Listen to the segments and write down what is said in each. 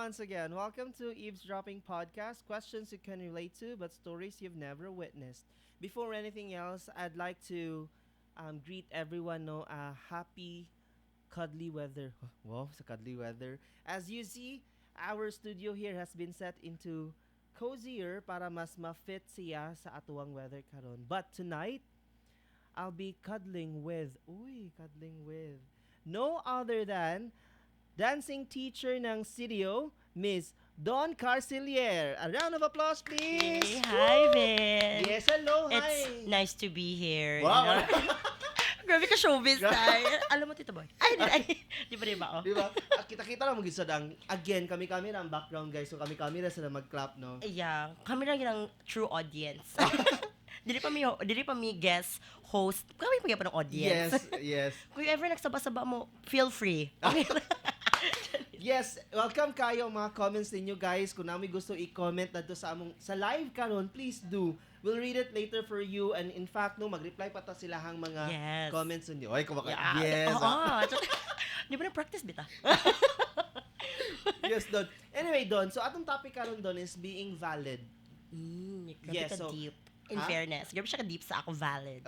once again. Welcome to Eavesdropping Podcast. Questions you can relate to, but stories you've never witnessed. Before anything else, I'd like to greet everyone. No, happy cuddly weather. Wow, sa cuddly weather. As you see, our studio here has been set into cozier para mas ma-fit siya sa atuang weather karon. But tonight, I'll be cuddling with no other than dancing teacher ng CDO, Miss Don Carciller. A round of applause, please. Hey, hi, Vin. Yes, hello, hi. It's nice to be here. Wow. Grabe ka showbiz tayo. Alam mo, Tito Boy. Di ba, oh? Di ba? Kita-kita lang mag-isa dang, again, kami ang background, guys. So, kami na sila mag-clap, no? Yeah, kami lang yung true audience. Dili pa mi guest host. Kami pa ng audience. Yes. Kung ever nagsaba-saba mo, feel free. Yes, welcome kayo mga comments ninyo, guys. Kung namin gusto i-comment na sa live karon, please do. We'll read it later for you, and in fact, no, mag-reply pa ta sila hang mga comments ninyo. Ay, kumaka. Yeah. Yes. Di ba na-practice bita? Yes, Don. Anyway, Don, so atong topic karon, Don, is being valid. Grabe ka deep. In fairness, grabe siya ka-deep sa ako valid.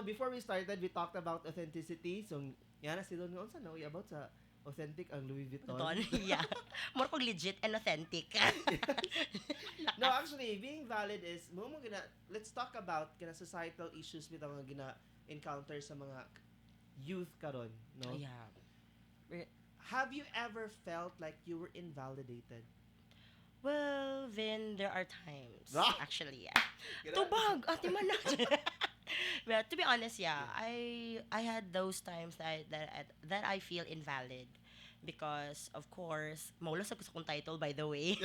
Before we started, we talked about authenticity. So, yan na si Don. Ano no? About sa authentic ang Louis Vuitton. Yeah. More kung legit and authentic. No, actually, being valid is, let's talk about societal issues with mga gina-encounter sa mga youth karon, no? Yeah. Have you ever felt like you were invalidated? Well, then there are times, actually, yeah. Gina- Tubag, ate man na. Well, to be honest, yeah, I had those times that I feel invalid because, of course, maula sa gusto kong title, by the way.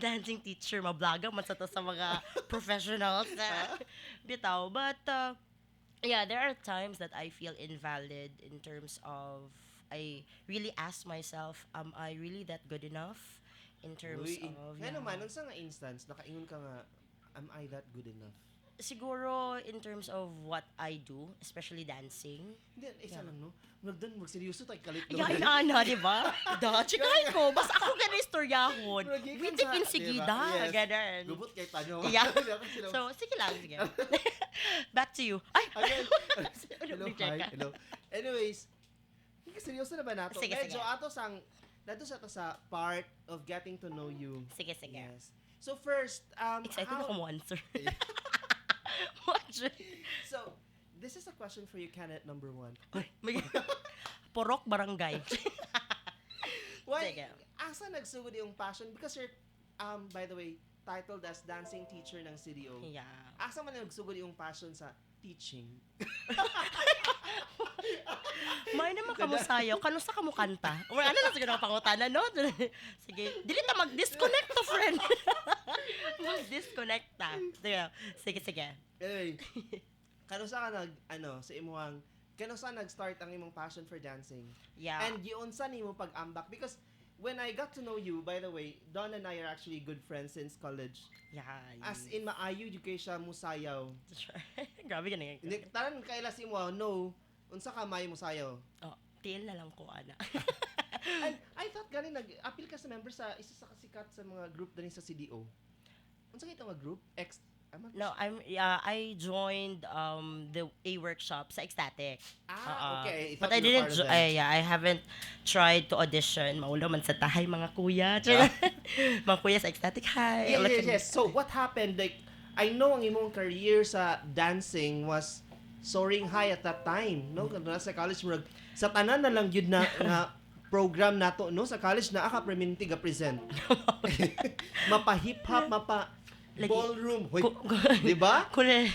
Dancing teacher, mablaga man sa to sa mga professionals. Bitaw. But, yeah, there are times that I feel invalid in terms of, I really ask myself, am I really that good enough? In terms of... Ano man, sa nga instance, nakaingon ka nga, am I that good enough? Siguro, in terms of what I do, especially dancing. Hindi, isa lang, no? Magseryoso tayo kalit. Ana, di ba? Chikay ko, basta ako ganun istoryahon. Witipin sigida, ganun. Gubot kay tanyo. Yeah. So, sige lang, sige. Back to you. Ay! Hello. Anyways, seryoso na ba nato? Sige. Medyo nato sa part of getting to know you. Sige. Yes. So first, Excited ako mo answer. So, this is a question for you, Kenneth, number 1. Porok barangay. Why? Sige. Asa nagsugod yung passion? Because you're, by the way, titled as dancing teacher ng CDO. Yeah. Asa man nagsugod yung passion sa teaching? May naman kamo sayo, kanusta kamo kanta? Or ano na siguro ang pangutana, no? Sige, dili ta mag-disconnect to, friend. Mag-disconnect ta. Sige. Anyway, kanusta ka kanusta nag-start ang imong passion for dancing? Yeah. And yun sa nimo pag-ambak? Because when I got to know you, by the way, Don and I are actually good friends since college. Yeah. As in, maayo yung kay siya musayaw. Grabe ka na yan. Taran kaila si mo, no, unsa ka may musayaw? Oh, tiil na lang ko, ana. And I thought gani nag-appeal ka sa member sa isa sa kasikat sa mga group dali sa CDO. Unsa kay nga group? No, I joined a workshop sa Ecstatic. Okay. But I didn't I haven't tried to audition. Maula man sa tahay mga kuya. Mga kuya sa Ecstatic. Hi. Yes. So what happened, like, I know ang imong career sa dancing was soaring high at that time, no? Kung nasa college mo, sa tanan na lang yun na program nato, no? Sa college na aka preminti ga present. Mapa hip hop, mapa ballroom, di ba? Kule.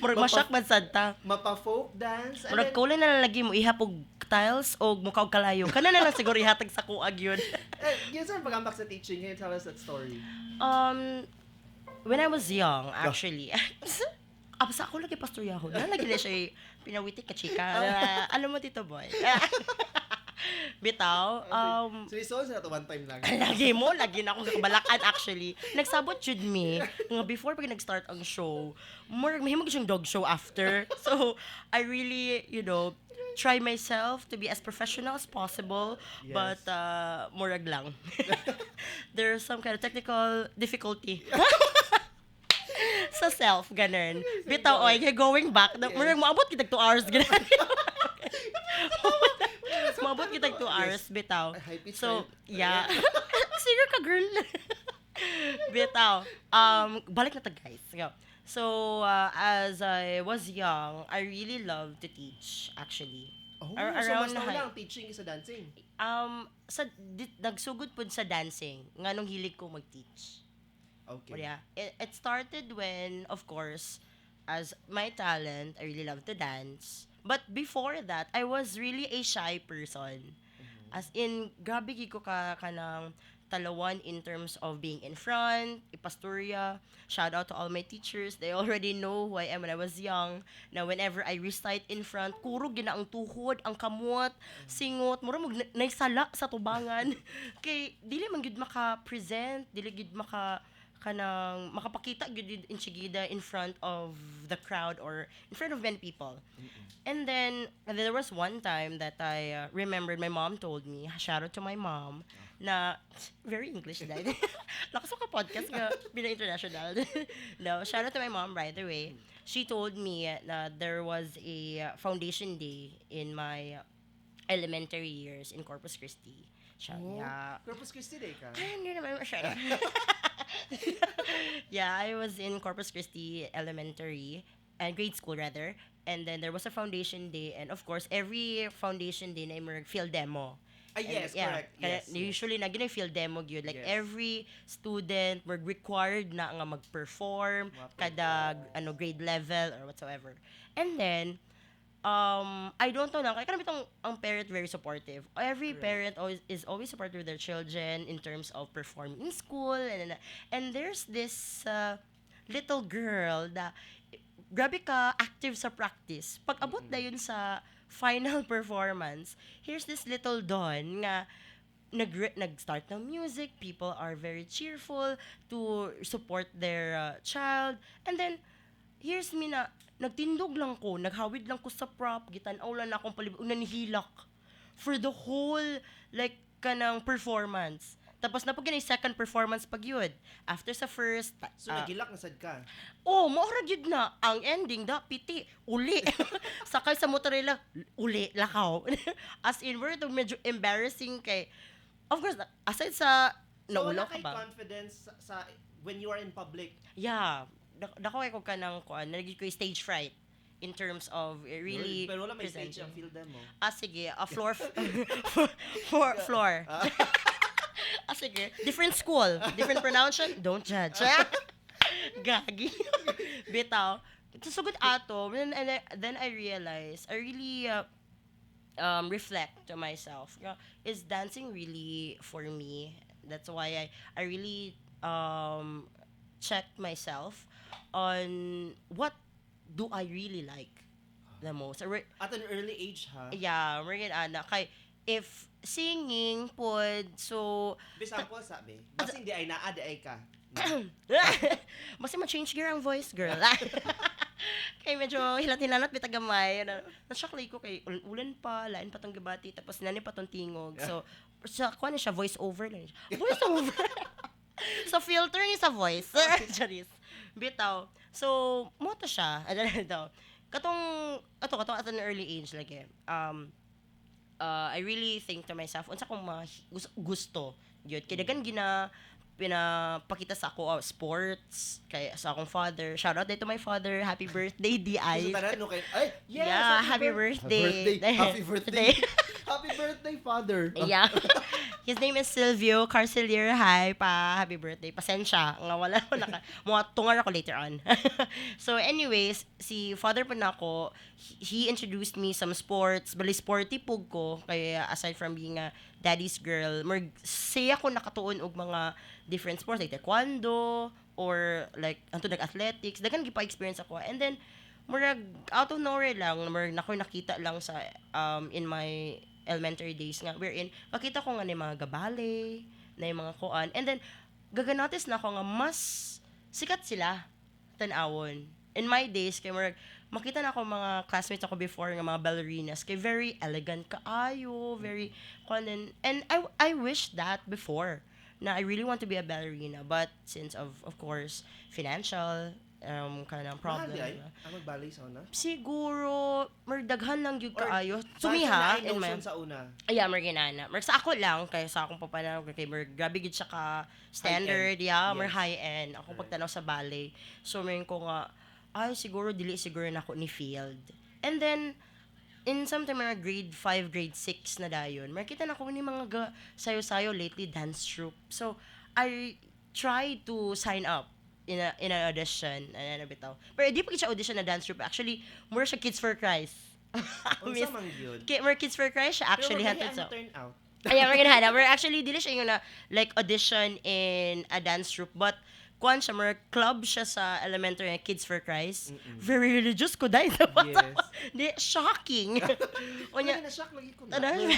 Murag masyak man sad ta. Mapa folk dance. Murag kule na lang lagi mo ihapog tiles o mukaw kalayo. Kana na lang siguro ihatag sa kuag yun. Yun saan pag-ambak sa teaching, can you tell us that story? When I was young, actually, sa ako lagi pastoryaho. Lagi na siya pinawitik ka chika. Alam mo, Tito Boy. Bitaw. So na to one time lang. Lagi na akong kabalakan actually. Nagsabot jud me nga before pag nag-start ang show. Mahimog siyang dog show after. So, I really, try myself to be as professional as possible, but Yes. murag lang. There's some kind of technical difficulty sa self, ganun. Bitaw, oy, going back, Yes. murag maabot kitag 2 hours, ganun. Yes. Maabot kitag 2 hours, bitaw. High pitch So, tayo. yeah. Singer ka, girl. Bitaw. Balik na to, guys. Go. So, as I was young, I really loved to teach, actually. Oh, so Around mas nauna high. ang teaching sa dancing. Nagsugod po sa dancing, nga nung hilig ko mag-teach. Okay. But yeah, it started when, of course, as my talent, I really love to dance. But before that, I was really a shy person. As in, grabe gid ko kanang talawan in terms of being in front, ipastorya. Shout out to all my teachers. They already know who I am when I was young. Now, whenever I recite in front, kurog gina ang tuhod, ang kamot, singot, mura mo naisala sa tubangan. Kay, dili man gid maka-present, dili gid makapakita gid in Chigida in front of the crowd or in front of many people. And then there was one time that I remembered my mom told me, shout out to my mom, na very English dahil. Lakas mo ka podcast nga, bila international. No, shout out to my mom right away. She told me that there was a foundation day in my elementary years in Corpus Christi. Oh, Yeah. Corpus Christi Day ka? Ay, hindi naman masyado. Yeah, I was in Corpus Christi Elementary, and grade school rather. And then there was a foundation day, and of course, every foundation day na may field demo. Ah, yes, correct. Kaya Yes, yes. usually na gina field demo gyud, like Yes. every student were required na nga mag-perform Wa-perform. kada grade level or whatsoever. And then I don't know lang kaya kanang bitong ang parent very supportive. Every Correct. parent is always supportive with their children in terms of performing in school, and there's this little girl na grabe ka active sa practice. Pag abot na yun sa final performance, here's this little Don nga nag-start ng music, people are very cheerful to support their child, and then here's me na nagtindog lang ko, naghawid lang ko sa prop, gitanaw lang akong palibot, nanihilak for the whole like kanang performance. Tapos na pag second performance pag yun. After sa first, So, nagilak na sad ka. maura yun na. Ang ending, piti, uli. Sakay sa motorela, uli, lakaw. As in, we're medyo embarrassing kay, of course, aside sa, So, naulaw wala ka kay ba? confidence sa when you are in public. Yeah. Dako ko ka ng nalagay ko yung stage fright in terms of really Pero wala may stage presenting. ang field demo. Sige, a floor floor. Sige, different school, different pronunciation, don't judge. Gagi. Bitaw. So good ato. Then I realized, I really reflect to myself. Is dancing really for me? That's why I really check myself on what do I really like the most. At an early age, ha? Yeah, we're ana kay if singing pod so Bisample sabi. Basta hindi ay naa, di ay ka. basta ma-change gear ang voice, girl. Kay medyo hilat-hilanat bitagamay. Na-shock ko kay ulan pa, lain pa tong gabati, tapos nani pa tong tingog. So, sa kuha na siya, voice over lang siya. Voice over. So, filter ni sa voice. Charis. Bitaw. So, mo to siya. Ano daw. Katong at an early age lagi. I really think to myself, unsa kong gusto. Yun. Kaya dagan pinapakita sa ako sports kay sa akong father. Shout out to my father. Happy birthday, So, D.I. tanan, no, kay, ay, yes, Yeah, happy birthday. Happy birthday. Happy birthday, father. Yeah. His name is Silvio Carciller. Hi pa. Happy birthday. Pasensya. Nga wala ko mga tungar ako later on. So anyways, si father pa na ako, he introduced me some sports. Bali sporty pug ko. Kaya aside from being a daddy's girl, saya ko nakatuon og mga different sports like taekwondo or like anto nag-athletics. Dagan gipa-experience ako. And then murag out of nowhere lang, murag nakita lang sa in my elementary days nga wherein makita ko nga ni mga gabale na yung mga kuan, and then gaganatis na ako nga mas sikat sila tanawon in my days, kay murag, makita na ako mga classmates ako before nga mga ballerinas, kay very elegant kaayo, very, and I wish that before, na I really want to be a ballerina, but since of course, financial, kanang Mahal problem. di ay? Ang mag-ballet sa una? Siguro, daghan lang yung Or, kaayo. Saan Sumiha, sa in my, notion sa una? mer ginana. Mer sa ako lang kay sa akong papanaw kay mer grabe gid siya ka standard, mer Yes. high end. Ako pagtanaw sa ballet. So mer ko nga ay siguro dili siguro nako ni field. And then in sometime mga grade 5, grade 6 na dayon, makita na ko ni mga sayo-sayo lately dance troupe. So I tried to sign up in an audition and bitaw. Pero di pa siya audition na dance troupe. Actually, more siya Kids for Christ. Unsa man gyud? More Kids for Christ siya actually Pero hatod sa. turn out. Ayan, we're gonna we're actually dili siya yung na like audition in a dance troupe, but kuan siya more club siya sa elementary Kids for Christ. Very religious ko dahil sa bata. Yes. Di shocking. Unya na shock lagi ko na. Ano?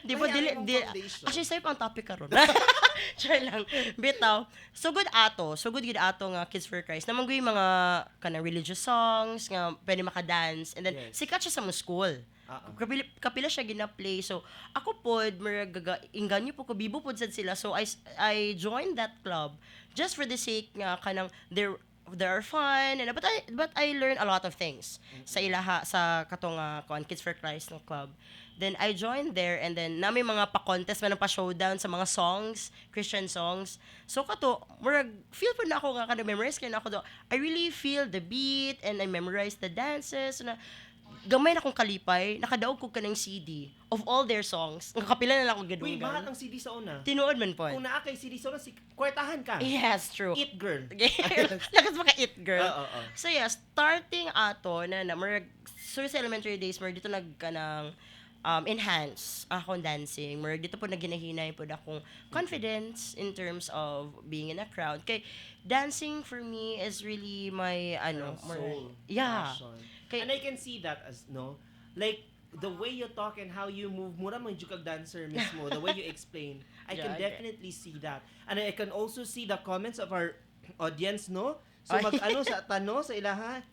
Di ba dili actually sa'yo ang topic karon. Try lang. Bitaw. So good gid ato nga Kids for Christ. Naman yung mga kanang religious songs nga pwede maka-dance, and then Yes. sikat siya sa mo school. Kapila siya gina-play. So ako pod inganyo po ko bibo pod sad sila. So I joined that club just for the sake nga kanang there are fun, and but I learned a lot of things sa ilaha sa katong Kids for Christ ng club. Then I joined there, and then nami mga pa-contest man pa showdown sa mga songs, Christian songs. So kato, murag feel po na ako nga memorize kay na ako do. I really feel the beat and I memorize the dances na gamay na akong kalipay, nakadaog ko kanang CD of all their songs. Nakapila na lang ako Uy, gadunggan. mahal ang CD sa una. Tinuod man po. Kung naa kay CD sa una, kwartahan ka. Yes, true. It girl. Lakas maka it girl. Oo. So yeah, starting ato na murag so sa elementary days murag dito nagkanang enhance akong dancing. Murag dito po naginahinay po akong confidence in terms of being in a crowd. Kay dancing for me is really my soul. Yeah. Passion. Kay, And I can see that as like the way you talk and how you move, mura man jud kag dancer mismo, the way you explain. I can Yeah, definitely see that. And I can also see the comments of our audience, no? So Ay. sa tanong sa ilaha,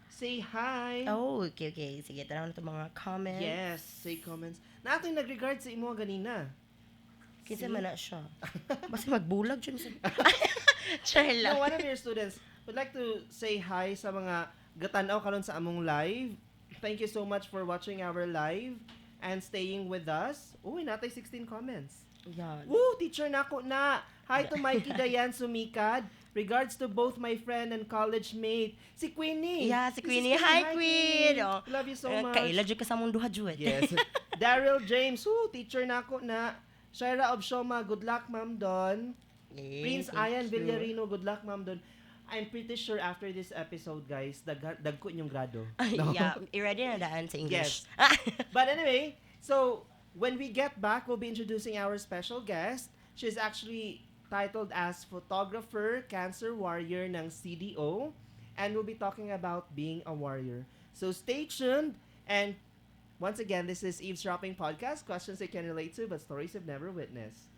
say hi. oh, okay. Sige, tanaw na itong mga comments. Yes, say comments. Na ato yung nag-regard sa imo ganina. Kinsa See? man na siya. Basta magbulag dyan sa... Try lang. No, one of your students would like to say hi sa mga gatanaw karon sa among live. Thank you so much for watching our live and staying with us. Uy, natay 16 comments. Yan. Woo, teacher nako na. Hi to Mikey Dayan Sumikad. Regards to both my friend and college mate, si Queenie. Yeah, si This is Queenie. Hi, Queen. Oh. Love you so much. Kaila dyan ka sa mong duha dyan. Yes. Daryl James, woo, teacher nako na. Shaira of Shoma, good luck, Ma'am Don. Yes, Prince thank Ayan you. Villarino, good luck, Ma'am Don. I'm pretty sure after this episode, guys, dagko yung grado. Yeah, i-ready na daan sa English. But anyway, so when we get back, we'll be introducing our special guest. She's actually titled as Photographer, Cancer Warrior ng CDO. And we'll be talking about being a warrior. So stay tuned. And once again, this is Eavesdropping Podcast. Questions you can relate to, but stories you've never witnessed.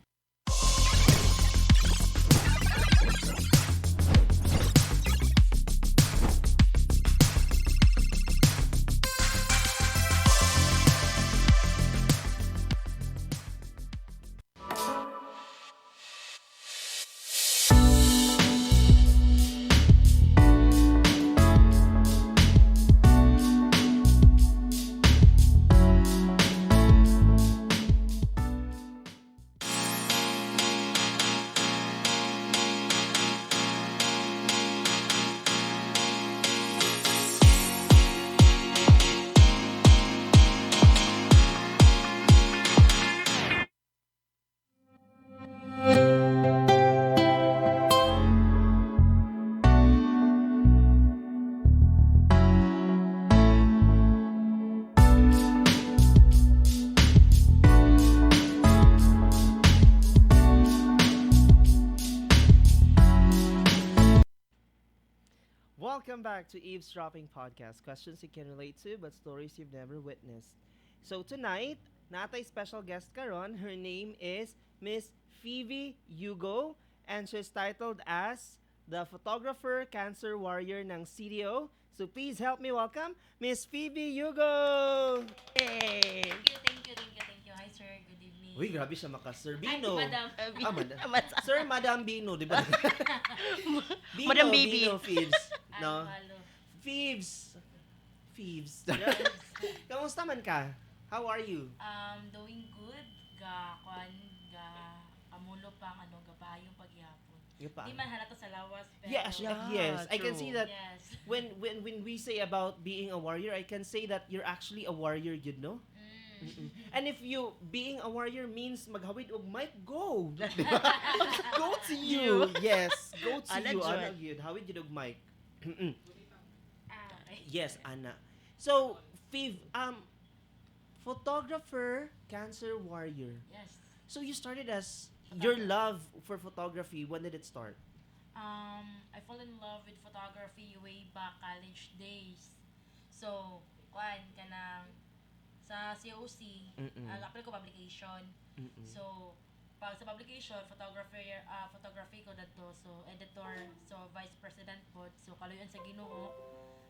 Welcome back to Eavesdropping Podcast. Questions you can relate to, but stories you've never witnessed. So tonight, natay special guest karon. Her name is Miss Fevie Hugo, and she's titled as the photographer, cancer warrior ng CDO. So please help me welcome Miss Fevie Hugo! Yay! Thank you. Hi, sir. Good evening. Uy, grabe siya maka-Sir Ay, Bino. madam. Sir, Madam Bino, di ba? Bino, Madam Bibi. Bino, Fibs. Ay, No? malo. Fibs. Fibs. Kamusta man ka? How are you? Doing good. Ga amulo pang gapayong paghihapon. Di man halata sa lawas, pero... Yes, Yeah, yes. I can true. see that Yes. when we say about being a warrior, I can say that you're actually a warrior, you know? Mm. And if you being a warrior means maghawid og mic, go. Go to you. Yes, go to Ana you. jud. Ana gyud. Hawid gyud og mic. Okay. Yes, Ana. So, Fiv, photographer, cancer warrior. Yes. So you started as your love for photography. When did it start? I fall in love with photography way back college days. So, kanang sa COC, apply ko publication. So, pag sa publication, photography ko dadto. So, editor, so vice president po. So, kaluyan sa Ginoo,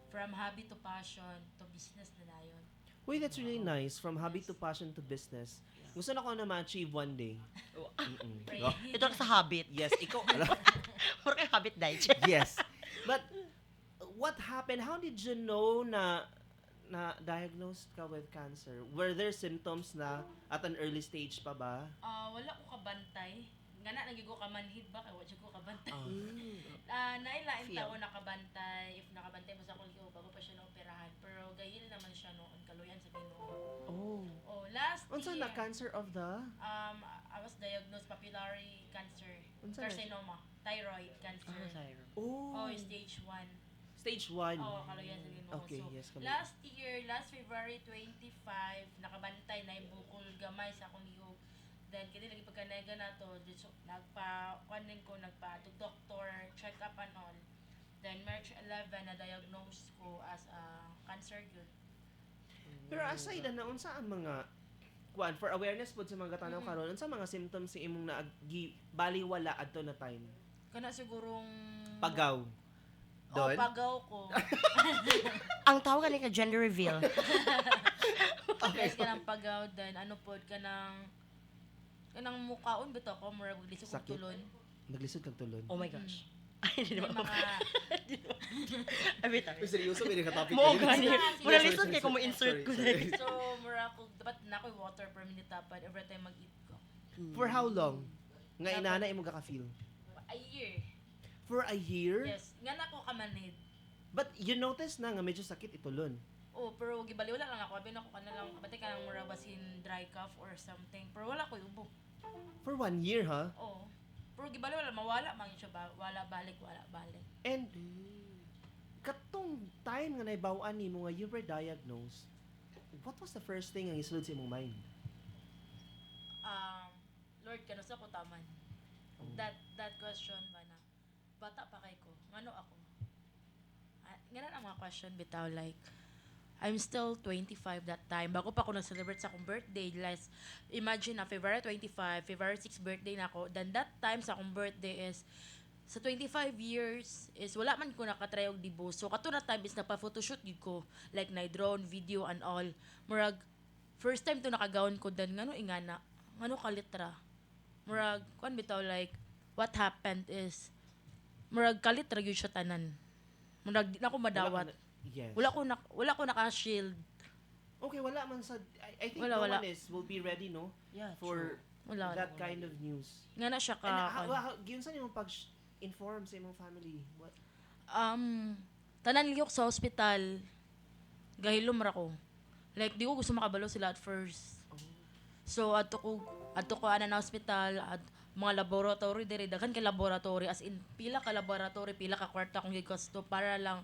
from hobby to passion to business na dayon. Uy, that's really nice. From hobby to passion to business. Gusto na ko na ma-achieve one day. Pray. Ito lang sa habit. Yes, ikaw. Puro kayo habit dahil. Yes. But what happened? How did you know na diagnosed ka with cancer? Were there symptoms na at an early stage pa ba? Wala ko kabantay. Ngana nagigo ka manhid ba kay wala ko kabantay. Ah. Nailain Feel. taon nakabantay. If nakabantay mo sa kulyo bago pa siya na operahan. Pero gayil naman siya noon kaluyan sa Ginoo. Oh. Oh, last Unsa year. na cancer of the? I was diagnosed papillary cancer. Unsa na? Carcinoma. Thyroid cancer. Oh. Stage 1. Stage 1. Kaluyan sa Ginoo. Okay, So, yes, kami. last year, last February 25, nakabantay na yung bukol gamay sa akong lihok. Then, kini lagi pagkanega na to, nagpa-kuanin ko, nagpa-doctor, check up and all. Then, March 11, na-diagnose ko as a cancer yun. Pero aside na unsa ang mga for awareness pod sa mga tanong karon, unsa mga symptoms sa imong naagi baliwala adto na time? Kana sigurong... Pagaw. Don? pagaw ko. Ang tawag ka gender reveal. Guys, kanang pagaw, then ano pod, kanang mukaon bito ko, mura maglisog kong Sakit? tulon. Naglisod kag tulon. Oh my gosh. Ay, hindi May naman mga... Abit tayo. seryoso may ka-topic. Mo gani. Sige, Muna sorry, lisod kay kung mo-insert ko sorry. na. So, mura ko, dapat na ako'y water per minute tapad every time mag-eat ko. For how long? Nga inana imo ka-feel? A year. For a year? Yes. Nga na ko kamanid. But you notice na nga medyo sakit itulon. Oh, pero gibaliwala lang ako. Abi na ko kanang kabati ka nang mura basin dry cough or something. Pero wala ko ubo. For 1 year, ha? Oh. Pero gibaliwala, mawala man siya wala balik. And katong time nga naibaw-an nimo nga you were diagnosed, what was the first thing nga isulod sa imong mind? Lord, kano sa ko taman? That question ba na? Bata pa kay ko. Ngano ako? Ganun ang mga question bitaw like I'm still 25 that time. Bago pa ako nag-celebrate sa akong birthday. Imagine na February 25, February 6 birthday na ako. Then that time sa akong birthday is sa 25 years is wala man ko nakatry og dibo. So kato na time is nagpa-photoshoot gid ko. Like na drone, video and all. Murag first time to nakagawon ko dan ngano ingana. Ngano ka litra. Murag kuan bitaw like what happened is murag kalitra gyud siya tanan. Murag di na ako madawat. Yes. Wala ko naka-shield. Okay, wala man sa I think Wala, no wala. one will be ready, no? Yeah, For Wala. that kind of news. Nga na siya ka. And giun sa imong pag-inform sa imong family? What? Tanan liyok sa hospital. Gahilom ra ko. Like di ko gusto makabalo sila at first. So adto ko ana na hospital at mga laboratory diri daghan kay laboratory as in pila ka laboratory pila ka kwarta kung gigusto para lang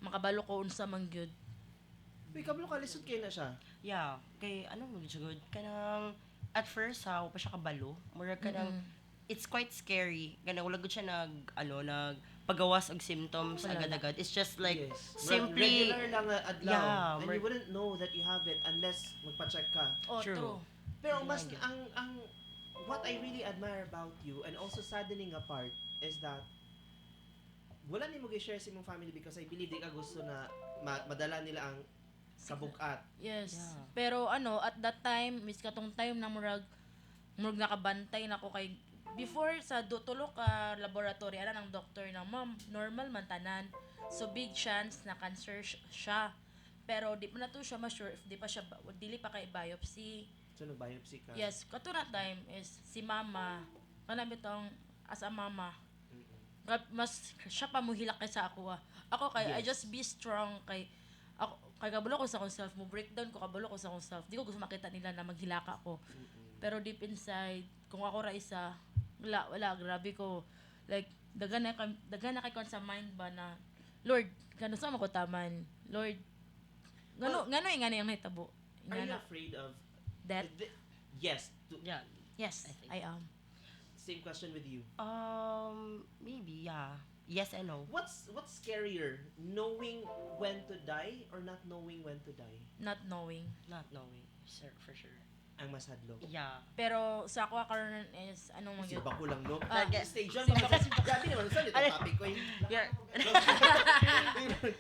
makabalo ko unsa man gyud. Uy, kabalo ka lisod kay na siya. Yeah, kay ano mo siya good. Kanang at first ha, pa siya kabalo. Murag kanang it's quite scary. Kanang wala gud siya pagawas og symptoms Wala. agad-agad. It's just like Yes. simply Regular lang adlaw. Yeah, And you wouldn't know that you have it unless magpa-check ka. Oh, True. true. Pero Yeah, mas I get ang what I really admire about you and also saddening apart is that wala ni mo gi-share sa imong family because I believe di ka gusto na madala nila ang kabugat. Yes. Yeah. Pero at that time, mis katong time na murag nakabantay na ko kay before sa tulo ka laboratory ana ng doctor na ma'am normal man tanan. So big chance na cancer siya. Pero di pa na to siya ma-sure if di pa siya dili pa kay biopsy. So nag-biopsy ka. Yes, kato na time is si mama kanang bitong as a mama. Mas siya pa muhilak kaysa ako. Ako kay I Yes. just be strong kay ako kay kabalo ko sa akong self mo breakdown ko kabalo ko sa akong self. Di ko gusto makita nila na maghilaka ako. Pero deep inside, kung ako ra isa, wala, grabe ko. Like, dagan na kay kon sa mind ba na, Lord, gano sa ko taman? Lord, ngano yung ang hitabo? Are you afraid of Death? Yes. Yeah. Yes, I think. I am. Same question with you. Maybe, yeah. Yes and no. What's scarier, knowing when to die or not knowing when to die? Not knowing. Not knowing, sir, for sure. Ang mas hadlok. Yeah. Pero sa ako karon is, anong Kasi magyud? ba ko lang, no? Okay. Stage 1, Simba ko, grabe naman, saan ito topic ko? Yeah.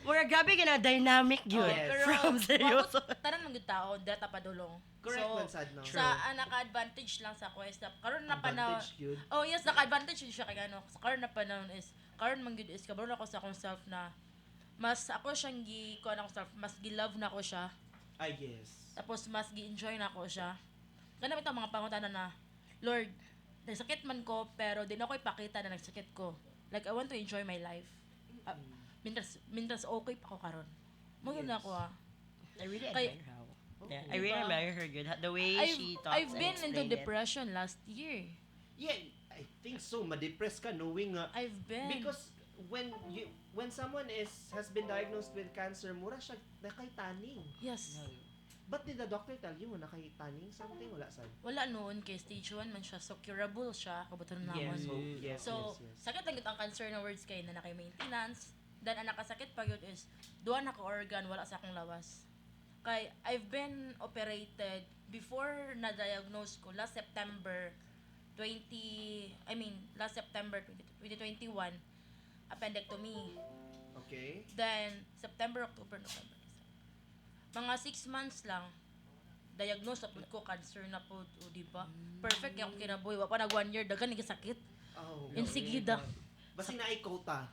Mura grabe ka na dynamic yun. Yes. Pero, From seryoso. tanan mga tao, data padulong. Correct So, man, sad, no? sa naka-advantage lang sa quest karon na panahon. Advantage yun. Oh yes, naka-advantage yun siya kay ano. Sa karon na panahon is karon man gud is kabalo na ako sa akong self na mas ako siyang kuan ako self, mas gi-love na ako siya. Ah, yes. Tapos mas gi-enjoy na ako siya. Kana bitaw mga pangutana na Lord, nagsakit man ko pero di na ko ipakita na nagsakit ko. Like I want to enjoy my life. Mintras okay pa ako karon. Mo Yes. na ako I really Kay- admire her. Yeah, I Diba? really admire her good. The way she talks I've and been into explain it. depression last year. Yeah, I think so. Ma-depress ka knowing I've been because when someone has been diagnosed with cancer, mura siya nakay taning. yes. But did the doctor tell you na nakay taning something? Wala sad. Wala noon kay stage 1 man siya, so curable siya kabuton naman. Yes, yes, So, yes. sakit lang gyud ang cancer na words kay na nakay maintenance. Then ang nakasakit pa gyud is duha na ka organ wala sa akong lawas. Kay I've been operated before na diagnose ko last September 2021 appendectomy. Okay. Then September, October, November. Mga 6 months lang diagnose na pud ko cancer na pud, o di ba? Perfect yung kinabuhi. Wa pa nag 1 year dagan ni sakit. Oh. Insigida. Basi na ikota.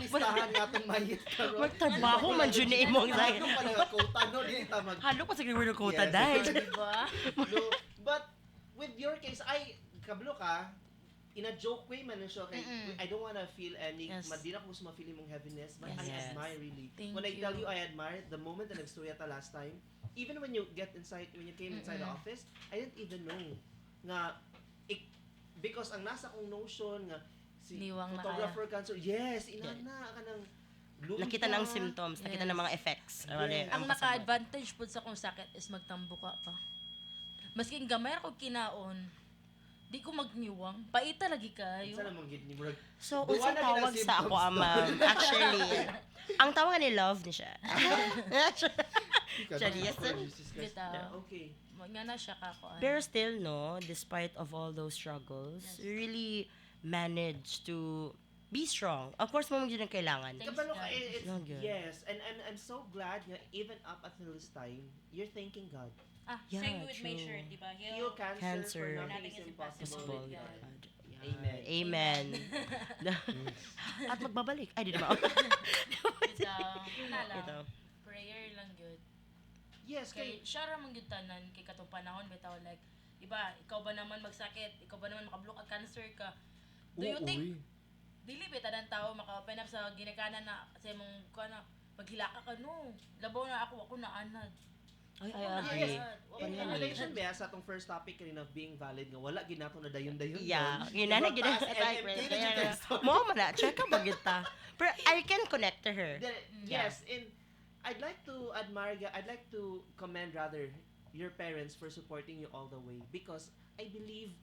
Listahan nga itong mayit karon. Magtrabaho man dyan ni imong Like, yung pala kota, no? Di ita mag... Halo pa sa word ng quota, Yes. dahil. Di ba? No, but with your case, kablo ka, in a joke way man siya kay I don't wanna feel any Yes. di na ko gusto ma-feel yung heaviness, but I Yes. admire really. Thank When I you. tell you I admire the moment that nag-story ata last time, even when you came inside the office, I didn't even know nga because ang nasa kong notion nga si Liwang na photographer cancer, yes, inana ka ng Nakita ng symptoms, nakita ng mga effects. Yes. Ang naka-advantage pud sa kung sakit is magtambo ka pa. Maski gamay ra ko kinaon, di ko magniwang. Paita lagi kayo. Sana mong gid ni Murag. So, Duwa unsang na tawag gina sa ako, symptoms. ma'am? Actually, ang tawag ni love ni siya. Actually, yes, sir. Bitaw. Okay. Nga na siya kako. Pero still, no, despite of all those struggles, Yes. you really managed to be strong. Of course, mo ang kailangan. Thanks, Kabalo ka, God. it's, Not good. yes, and I'm so glad nga even up until this time, you're thanking God. Yeah, same with my true. shirt, di ba? Heal cancer, Cancer. for nothing Nothing is is impossible impossible with with God. God. Yeah. Amen. Amen. At magbabalik. Ay, di na ba? Bitaw. Wala lang. Ito. Prayer lang good. Yes, Kay kay siya ra man gyud tanan kay katong panahon bitaw like iba ikaw ba naman magsakit, ikaw ba naman makablock at cancer ka. Do you think dili ba tanan tao maka-open up sa ginikanan na sa imong kuana maghilaka ka no. Labaw na ako na anad. Ay, I Ako na agree. anad. Wa in pa na relation ba sa atong first topic kanina of being valid nga wala ginato na dayon-dayon. Yeah, doon. yun na Diba, taas gina. MMT na dyan tayo. Mo man na, check ka ba kita? Pero I can connect to her. Yes, and I'd like to I'd like to commend rather your parents for supporting you all the way because I believe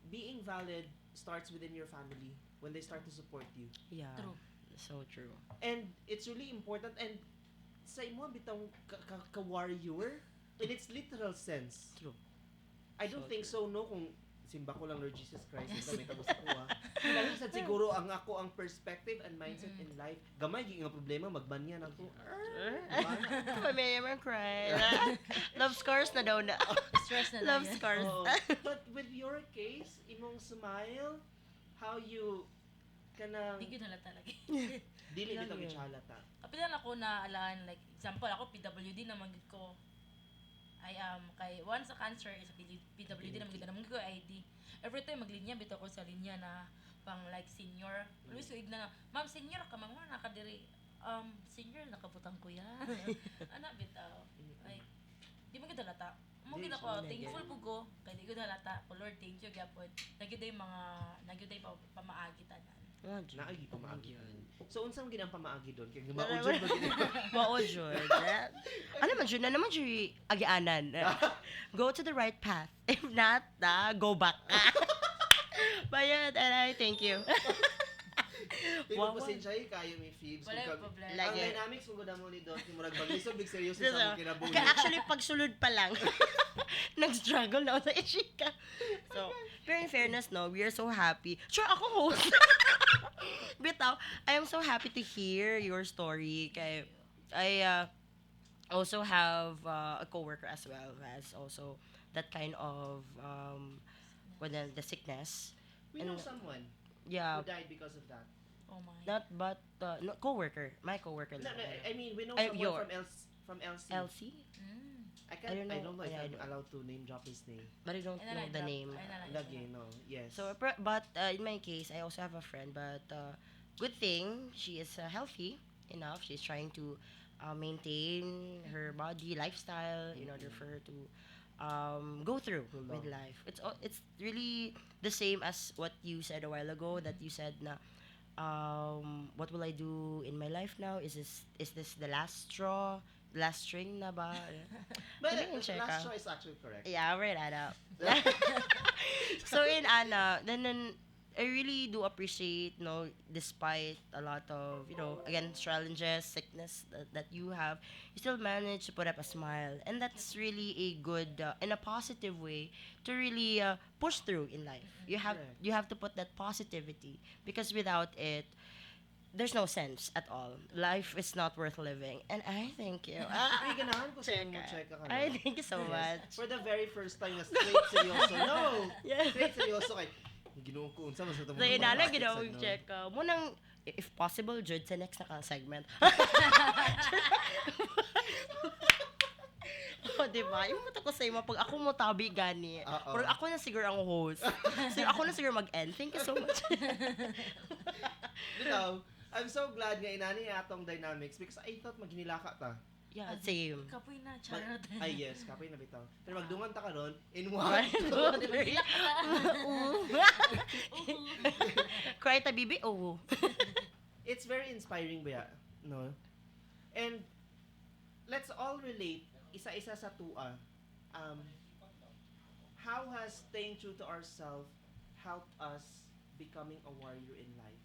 being valid starts within your family when they start to support you. Yeah. True. So true. And it's really important and sa imo bitang ka-warrior in its literal sense. True. I don't So think so no kung simba ko lang Lord Jesus Christ ito may tabos ako ha. Dahil sa siguro ang perspective and mindset in life gamay gyud nga problema magbanyan ako. May ever cry. Love scars na daw na. Stress na Love lang yan. scars. Oo. But with your case, imong smile, how you kanang Hindi ko halata lagi. dili bitaw Lagi. gichalata. Kapilan ako na alaan, like, example, ako PWD naman gid ko. I am kay once sa cancer is a PWD naman gid naman ko ID. Every time maglinya bitaw ko sa linya na pang like senior. Luis ko igna na, ma'am senior ka man nakadiri. Senior nakabutang ko ya. Ana bitaw. Like di mo gid halata. Mo Di, gid so, ako thankful pug ko kay di gid halata. Oh Lord, thank you gyapon. Nagyuday mga nagyuday pamaagi tanan. Naagi pamaagi. So unsang ginang pamaagi doon? Kay Dalawa. maujud ba gid? Mao jud. Ano man jud na naman jud agianan. Go to the right path. If not, go back. Bayad, and I thank you. Pero Wow. pasensya kayo mi Phoebes Wala kung problema. ang Lagi. dynamics kung mo ni Don murag baglisod big seryoso Diba? sa mga kinabuhi. Kaya actually, pagsulod pa lang, nag-struggle na ako sa Ishika. So, pero in fairness, no, we are so happy. Sure, ako host. Bitaw, I am so happy to hear your story. Kay, I also have a coworker as well who has also that kind of, the sickness. We know someone Yeah, who died because of that. Oh my. not but, no, coworker. My coworker. No, I mean we know Ay, someone your- from LC. Elsie? Mm. I don't know if Yeah, I I'm don't- allowed to name drop his name. But I don't Ay, know the name. Lagi, no. Yes. So, but in my case, I also have a friend. But good thing she is healthy enough. She's trying to maintain her body lifestyle in order for her to go through with life. It's really the same as what you said a while ago. That you said na what will I do in my life now? Is this the last straw? Last string na ba? but Sabi ko, check last ah. show is actually correct. Yeah, we're that up. So in Anna, then I really do appreciate, despite a lot of, again, challenges, sickness that you have, you still manage to put up a smile. And that's really a good, and a positive way to really push through in life. Correct. You have to put that positivity because without it, there's no sense at all. Life is not worth living. And I thank you. Ay, ganahan ko sa mo check ka I thank you so much. For the very first time na straight seryoso. No! Yes. Straight seryoso kay Ginoo ko unsa man sa tamo. So, inala, ginawa yung check. Munang, if possible, Jud, sa next na segment. Oh, diba? Yung mata ko sa pag ako mo tabi gani, Oo. or ako na siguro ang host. So, ako na siguro mag-end. Thank you so much. Bitaw, I'm so glad nga inani atong dynamics because I thought maginilaka ta. Yeah, same. Kapoy na, charot. Ay yes, kapay na bitaw. Pero magdungan ta karon in One, 1, 2, two, three. Cry ta, bibi? Oh. It's very inspiring ba, no? And let's all relate isa-isa sa tua. How has staying true to ourselves helped us becoming a warrior in life?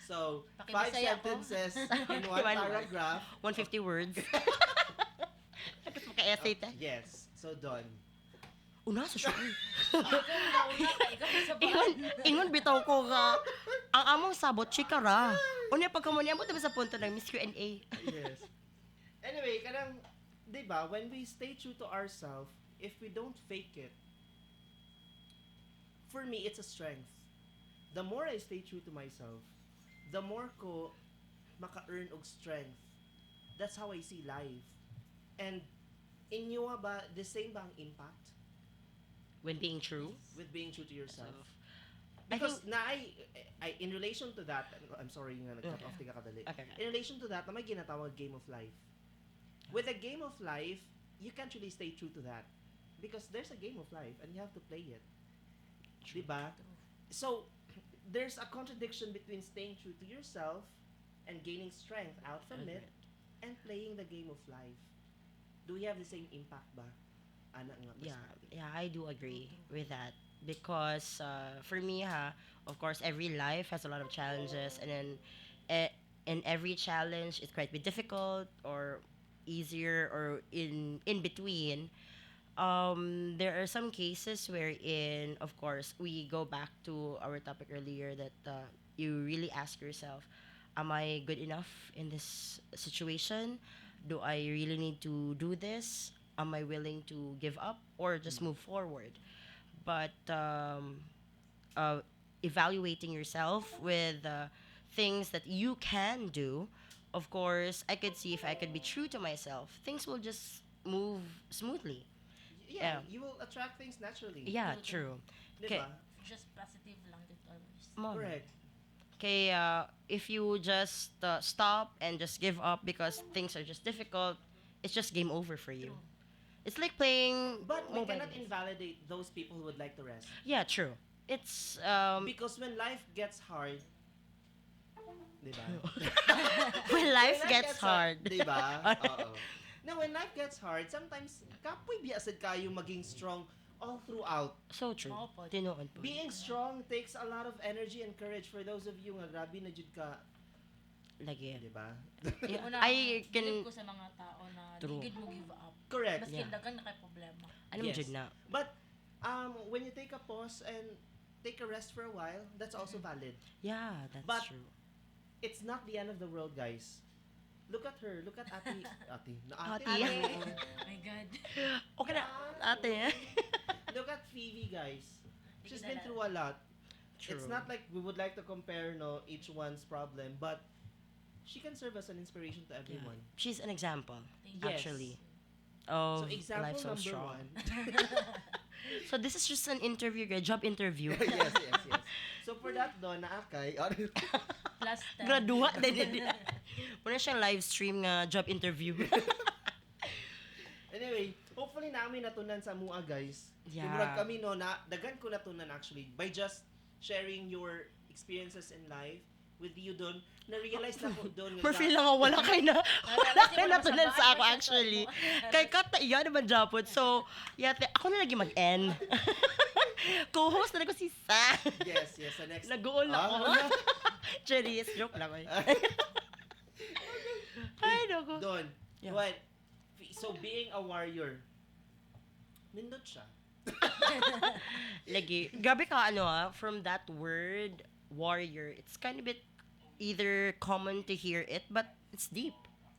So, 5 Pakibisaya ko. sentences in one One word. paragraph. 150 words. Tapos maka-essay ta. Yes. So, done. Una, sa sure. Ikaw na una ka, ikaw na sa Ingon bitaw ko ka. Ang among sabot, chika ra. Unya pagka mo niya, mo sa punto ng Miss Q&A. Yes. Anyway, kanang, di ba, when we stay true to ourselves, if we don't fake it, for me, it's a strength. The more I stay true to myself, the more ko maka-earn og strength. That's how I see life. And inyo ba, the same ba ang impact When being true. with being true to yourself? I Because think- na I in relation to that, I'm sorry nga nag-cut Okay. off di ka kadali. Okay. In relation to that, na may ginatawag game of life. With a game of life, you can't really stay true to that. Because there's a game of life and you have to play it. Diba? So, there's a contradiction between staying true to yourself and gaining strength out from it and playing the game of life. Do we have the same impact ba? Ana nga Yeah, perspective. yeah, I do agree with that because for me, of course, every life has a lot of challenges, and then in every challenge, it might be difficult or easier or in between. There are some cases wherein, of course, we go back to our topic earlier that you really ask yourself, am I good enough in this situation? Do I really need to do this? Am I willing to give up or just move forward? But uh, evaluating yourself with things that you can do, of course, I could see if I could be true to myself, things will just move smoothly. Yeah, Yeah. you will attract things naturally. Yeah, True, true. Di Okay. ba? Just positive lang with always. Mo. Correct. Okay, if you just stop and just give up because things are just difficult, it's just game over for you. True. It's like playing But we mobile cannot games. invalidate those people who would like to rest. Yeah, true. It's Because when life gets hard, di ba? when life gets hard. Di ba? Oo. Now, when life gets hard, sometimes kapoy biyasad kayo maging strong all throughout. So true. Mao po. Tinuod po. Being strong takes a lot of energy and courage for those of you nga grabe na jud ka, Lagi. di ba? Yeah, Una, I believe can. ko sa mga tao na True. di gid mo give up. Correct. Maski Yeah. dagan na kay problema. Ano Yes. jud na? But when you take a pause and take a rest for a while, that's also valid. Yeah, that's But- true. It's not the end of the world, guys. Look at her. Look at Ate. Ate. No, Ate. Ate. My God. Okay na, ate. Look at Fevie, guys. She's Hindi been na- through a lot. True. It's not like we would like to compare no each one's problem, but she can serve as an inspiration to Yeah. everyone. She's an example, Thank you. actually, So of example life so number strong. one. So this is just an interview, guys, job interview. yes, yes, yes. So for that doon, naakay. Plus 10. Gradua din. Muna siyang live stream nga job interview. Anyway, hopefully namin natunan sa mua, guys. Yeah. Murag kami no na dagan ko natunan actually by just sharing your experiences in life with you doon. Na-realize na ko doon Murphy lang ako, wala kayo na, wala kayo natunan sa ako actually. Kay Kat, iya naman japot. So, yate, ako na lagi mag-end. Co-host na ko si Sa. Yes, yes. Sa next. Nag-uol ako. Cheris, joke lang eh. Ay, naku. Doon. Yeah. What? So being a warrior, nindot siya. Lagi. Grabe ka, from that word, warrior, it's kind of bit either common to hear it, but it's deep.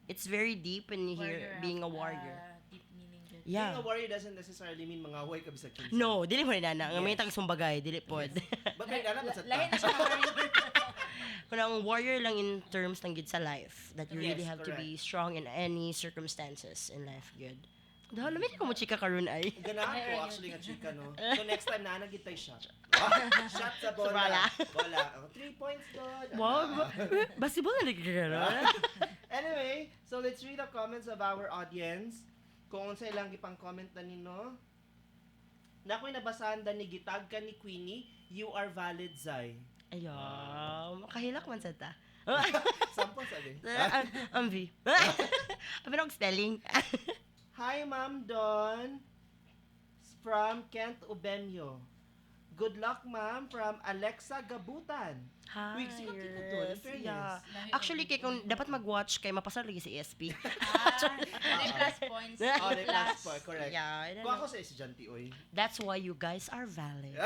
It's very deep when you hear being a warrior. Deep meaning good. Yeah. Being a warrior doesn't necessarily mean mga away ka bisag kinsa. No, dili mo rin na. Ang may Yes. tang sumbagay, dili pod. But may dana sa Lahi na siya warrior. Kunang warrior lang in terms ng good sa life. That you really Yes, have to be correct. strong in any circumstances in life. Good. Dahil lamig ko mo chika karon ay. Ganahan ko actually nga chika, no? So next time na nagitay shot. Shot sa bola. Sa bola. Bola. 3 points doon. Wow, basketball na nagkakaroon. Anyway, so let's read the comments of our audience. Kung sa ilang ipang comment na nino. Nakoy nabasahan da ni gitag ka ni Queenie, you are valid, Zai. Ayaw, makahilak man sa ta. Sample sabi. Ambi. Abi na spelling. Hi, Ma'am Don from Kent Ubenyo. Good luck, Ma'am, from Alexa Gabutan. Hi. Wait, sikat kita doon, in fairness. Yeah. Actually, kay kung dapat mag-watch kay mapasar lagi si ESP. May plus points. Oh, the last part, correct. Yeah, I don't Kung ako know. sa estudyante, oy. That's why you guys are valid.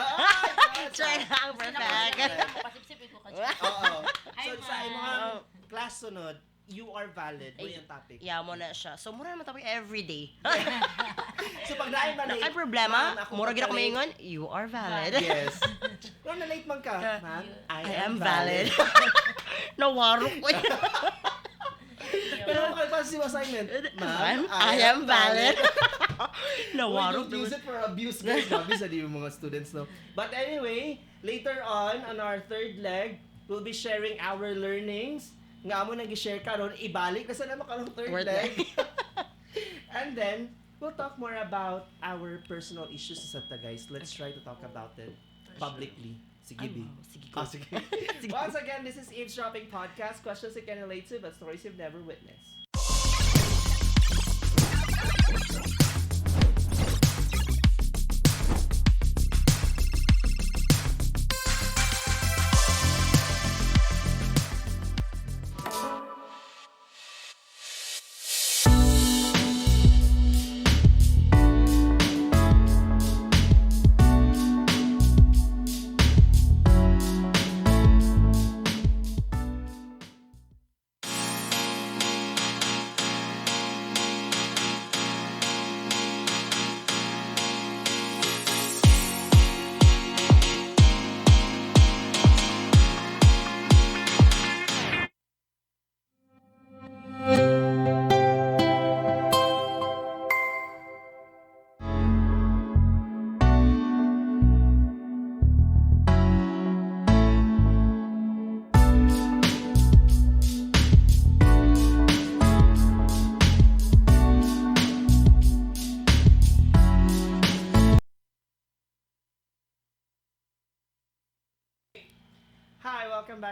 Try lang, perfect. Pasip-sip ko ka. Oo. Hi, So, sa ma'am. imong class sunod, you are valid. Mo yung topic. Yeah, mo na siya. So, mura naman tayo every day. So, pag naay man late, Ay, problema, ma'am, ako mura gina ko pagka-late- maingon, you are valid. Yes. Kung na-late man ka, ma'am, I am valid. Nawarok ko yun. Pero kung kayo pa sa assignment, Ma'am, I am valid. We Nawarok. don't use it for abuse, guys. Gabi sa di yung mga students, no? But anyway, later on our third leg, we'll be sharing our learnings. Nga mo nag-share ka ron, ibalik na sa naman ka ng third Fourth leg. And then, we'll talk more about our personal issues sa Santa, guys. Let's try to talk about it publicly. Sige, Ay, B. wow. Sige, go. Sige. Once again, this is Eavesdropping Podcast. Questions you can relate to, but stories you've never witnessed.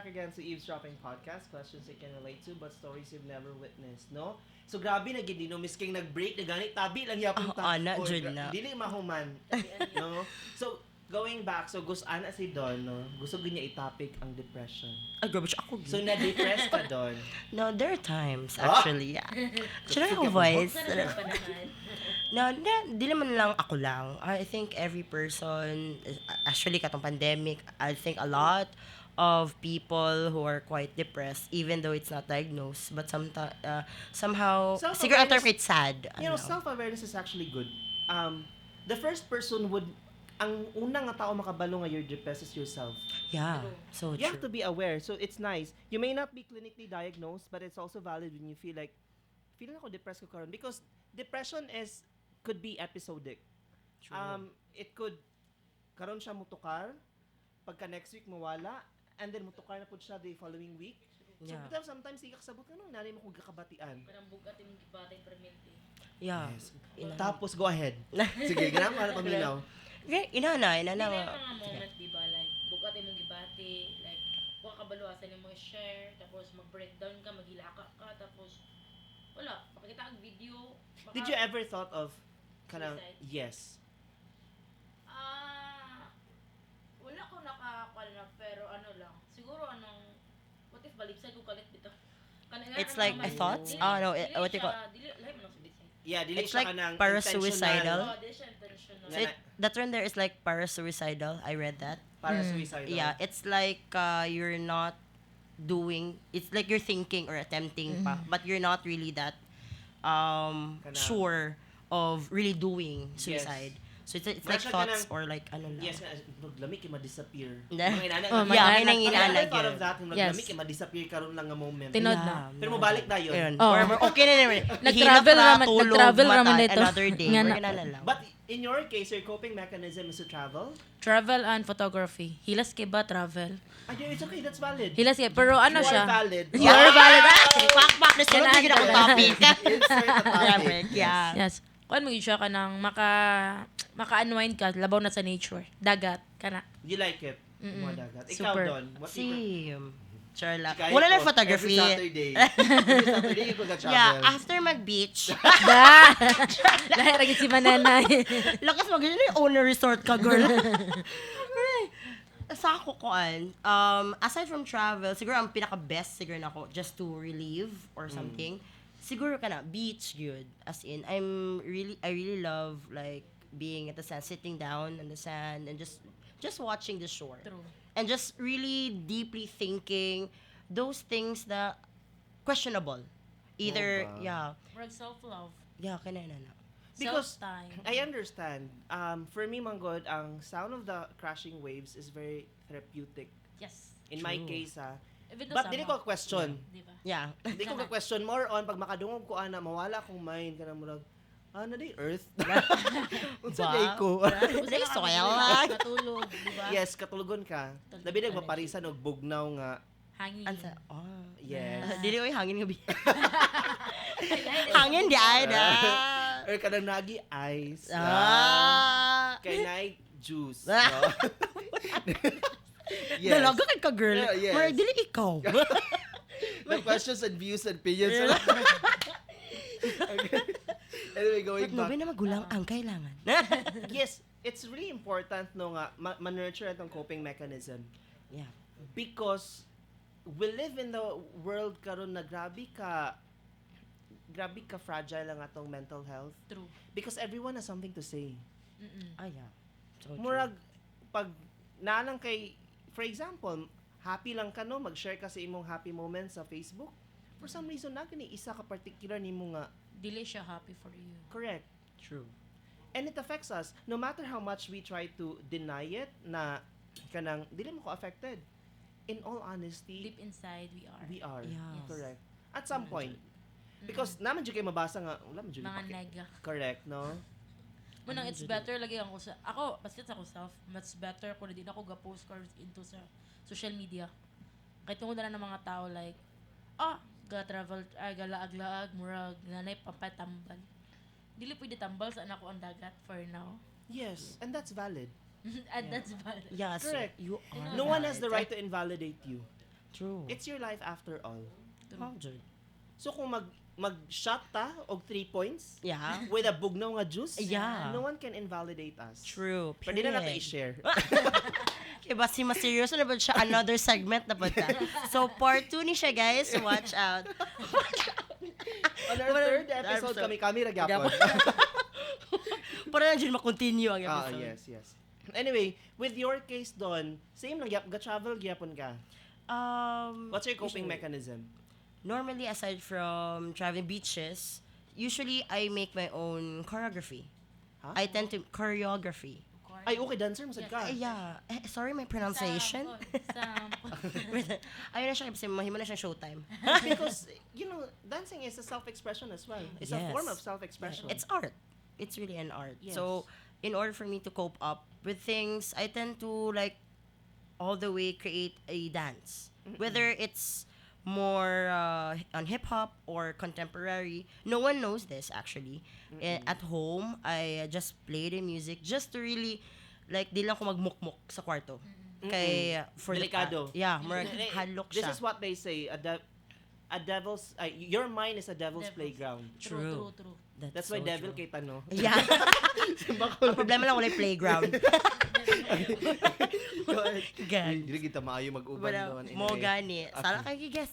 back again to Eavesdropping Podcast. Questions you can relate to, but stories you've never witnessed, no? So, grabe na gid no, misking nag-break, na ganit, tabi lang yapon ta. Ana, Jud na. Dili mahuman, no? So, going back, so gusto ana si Don, no? Gusto niya i-topic ang depression. Ay, grabe siya ako. So, na-depressed ka, Don? No, there are times, actually, yeah. Should I have a voice? No, di naman lang ako lang. I think every person, actually, katong pandemic, I think a lot of people who are quite depressed, even though it's not diagnosed, but somehow, siguro ang term it's sad. You know, self-awareness is actually good. The first person ang unang nga tao makabalo nga you're depressed is yourself. Yeah, so You true. have to be aware. So it's nice. You may not be clinically diagnosed, but it's also valid when you feel like, feeling ako depressed ko karon because depression could be episodic. True. It could karon siya mutukar, pagka next week mawala, and then mutukar na pud siya the following week. So Yeah. sometimes di ka kasabot ka nanay mo kung kakabatian. Parang bugat yung gibatay permente. Yeah. Yes. Tapos go ahead. Sige, ganun para paminaw. Inana. Hindi na yung mga moment, di ba? Like, bugat yung gibati, like, huwag kabaluasan yung mga share, tapos mag-breakdown ka, maghilaka ka, tapos, wala, makikita ang video. Did you ever thought of kanang Suicide? yes. Wala ko nakakuha na, pero ano lang, siguro what if baliksay ko kalit dito? It's like a thought? No, what you call? Dili, lahat mo lang suicide. Yeah, dili It's siya like kanang parasuicidal. Oh, dili siya intentional. So that term there is like parasuicidal. I read that. para suicidal. Yeah, it's like you're not doing. It's like you're thinking or attempting pa, but you're not really that sure of really doing suicide. So it's like Masya thoughts kanang- or like ano lang. Yes, lami kay ma-disappear. Yeah. Mga inana. Oh, Yeah, Mag-anak nang ka. inaanag I thought of yun. that. Yes. Lami kay ma-disappear karon lang nga moment. Tinod na. Pero mabalik na yun. Ayun. Oh. Or okay na naman. Nag-travel Hilap raman- tulog, nag-travel mata, raman dito. Another day. Nga We're na. gonna lang. But in your case, your coping mechanism is to travel. Travel and photography. Hilas kay ba travel? Ay, it's okay, that's valid. Hilas kay, pero ano You siya? are valid. You are valid. Pakpak na siya. Hindi na ako topic. Insert the topic. Yeah. Yes. Kung mo siya ka nang maka-unwind ka, labaw na sa nature. Dagat, kana. You like it? Mga dagat. Ikaw, Super. Don. What you Same. Charla. Kahit Wala lang po, photography. Every Saturday. Every Saturday, you go travel. Yeah, after mag-beach. Da! Lahir lagi si Mananay. Lakas mag-yun yung owner resort ka, girl. Sa ako koan, aside from travel, siguro ang pinaka-best siguro na ako just to relieve or something. Siguro ka na, beach, good. As in, I really love like being at the sand, sitting down on the sand and just watching the shore. True. And just really deeply thinking those things that questionable. Either, ba? yeah, Murag self-love. kanina na. Because Self-time. I understand. For me, Manggod, ang sound of the crashing waves is very therapeutic. Yes. In my True. case, Even though But dili ko question. Di ba? Yeah. Hindi ko ka-question more on pag makadungog ko ana mawala akong mind kana murag na day earth. Unsa Ba? day ko? Say soil. Natulog, di ba? Yes, katulugon ka. Labi nag maparisan og bugnaw nga. Hangin. Ansa? Yes. Dili ko hangin nga bi. Hangin di ay da. Or kanang nagi ice. Kay night juice. Ah. No? Yes. Dalaga ka girl. Yeah, yes. Mara dili ikaw. The questions and views and opinions. Okay. Anyway, going But back. na magulang ang kailangan. Yes, it's really important no nga ma-nurture itong coping mechanism Yeah. because we live in the world karon na grabe ka fragile ang atong mental health True. because everyone has something to say. Yeah. So true. Murag pag nalang kay for example, happy lang ka no mag-share ka sa imong happy moments sa Facebook. For some reason na kini isa ka particular nimo nga Dili siya happy for you. correct. True. And it affects us no matter how much we try to deny it na kanang dili mo ko affected. In all honesty, Deep inside, we are. we are. Yeah. Yes. Correct. At some point. Because naman dyan kayo mabasa nga, wala man dyan Mga paki- nega. Correct, no? Manang it's better lagi ako sa ako basta sa ako self much better kung hindi na ako ga-post cards into sa social media kahit tungod na ng mga tao like ga-travel galaag-laag murag nanay papatambal dili pwede tambal sa anak ko ang dagat for now Yes, and that's valid. and that's valid Yes. Correct. You are No one has the right. right to invalidate you. True. It's your life after all. Oh, Jud. So kung mag-shot ta og 3 points Yeah. with a bugnaw nga juice, Yeah. no one can invalidate us. True. Pwede na natin period. i-share. Kaya ba si Maseryoso na ba siya? Another segment na ba ta? So, part 2 ni siya, guys. Watch out. On our third episode, kami ragyapon. Para lang dyan makontinue ang Ah, episode. yes. Anyway, with your case Don, same lang, ga-travel gyapon ka. What's your coping Usually- mechanism? Normally, aside from traveling beaches, usually I make my own choreography. Huh? I tend to choreography. Ay, okay, dancer, masad ka. Yeah. Sorry, my pronunciation. Ayun na siya kasi mahimo na siya showtime. Because, dancing is a self-expression as well. It's a Yes. form of self-expression. It's art. It's really an art. Yes. So, in order for me to cope up with things, I tend to all the way create a dance. Whether it's more on hip hop or contemporary. No one knows this actually. At home, I just play the music just to really di lang ko magmukmuk sa kwarto. Kay for Delikado. more halok This siya. is what they say, a devil's, your mind is a devil's playground. True. That's why so devil true. kay Tano. Yeah. Ang problema lang wala yung playground. Gan. Hindi kita maayo mag-uban doon. Mo gani. Sala kay gigas.